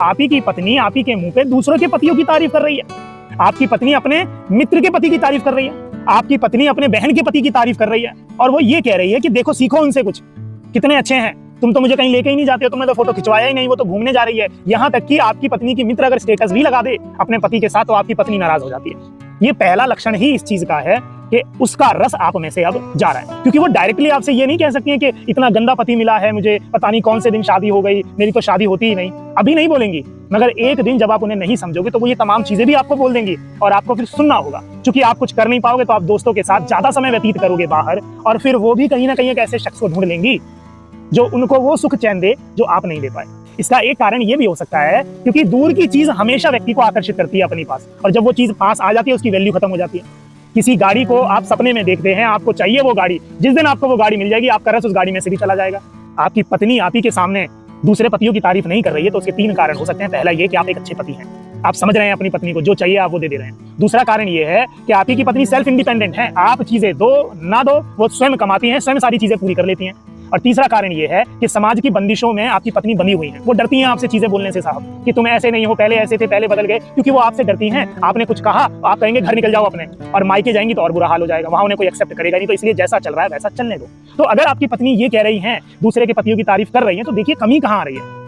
आप ही की पत्नी आप ही के मुंह पे दूसरों के पतियों की तारीफ कर रही है। आपकी पत्नी अपने मित्र के पति की तारीफ कर रही है। आपकी पत्नी अपने बहन के पति की तारीफ कर रही है और वो ये कह रही है कि देखो सीखो उनसे कुछ, कितने अच्छे हैं, तुम तो मुझे कहीं लेके ही नहीं जाते हो, तुमने तो फोटो खिंचवाया ही नहीं, वो तो घूमने जा रही है। यहाँ तक कि आपकी पत्नी की मित्र अगर स्टेटस भी लगा दे अपने पति के साथ तो आपकी पत्नी नाराज हो जाती है। ये पहला लक्षण ही इस चीज का है कि उसका रस आप में से अब जा रहा है, क्योंकि वो डायरेक्टली आपसे ये नहीं कह सकती है कि इतना गंदा पति मिला है मुझे, पता नहीं कौन से दिन शादी हो गई, मेरी तो शादी होती ही नहीं। अभी नहीं बोलेंगी, मगर एक दिन जब आप उन्हें नहीं समझोगे तो वो ये तमाम चीजें भी आपको बोल देंगी और आपको फिर सुनना होगा। क्योंकि आप कुछ कर नहीं पाओगे तो आप दोस्तों के साथ ज्यादा समय व्यतीत करोगे बाहर, और फिर वो भी कहीं ना कहीं एक ऐसे शख्स को ढूंढ लेंगी जो उनको वो सुख चैन दे जो आप नहीं दे पाए। इसका एक कारण ये भी हो सकता है क्योंकि दूर की चीज हमेशा व्यक्ति को आकर्षित करती है अपने पास, और जब वो चीज पास आ जाती है उसकी वैल्यू खत्म हो जाती है। किसी गाड़ी को आप सपने में देखते हैं, आपको चाहिए वो गाड़ी, जिस दिन आपको वो गाड़ी मिल जाएगी आपका रस उस गाड़ी में से भी चला जाएगा। आपकी पत्नी आप ही के सामने दूसरे पतियों की तारीफ नहीं कर रही है तो उसके 3 कारण हो सकते हैं। पहला ये कि आप एक अच्छे पति हैं, आप समझ रहे हैं अपनी पत्नी को, जो चाहिए आप वो दे रहे हैं। दूसरा कारण ये है कि आप ही की पत्नी सेल्फ इंडिपेंडेंट है, आप चीजें दो ना दो वो स्वयं कमाती हैं, स्वयं सारी चीजें पूरी कर लेती हैं। और तीसरा कारण ये है कि समाज की बंदिशों में आपकी पत्नी बंधी हुई है, वो डरती हैं आपसे चीजें बोलने से साहब, कि तुम ऐसे नहीं हो, पहले ऐसे थे, पहले बदल गए, क्योंकि वो आपसे डरती हैं। आपने कुछ कहा आप कहेंगे घर निकल जाओ अपने, और मायके जाएंगी तो और बुरा हाल हो जाएगा, वहां उन्हें कोई एक्सेप्ट करेगा नहीं। तो इसलिए जैसा चल रहा है वैसा चलने दो। तो अगर आपकी पत्नी ये कह रही है, दूसरे के पतियों की तारीफ कर रही है, तो देखिए कमी कहाँ आ रही है।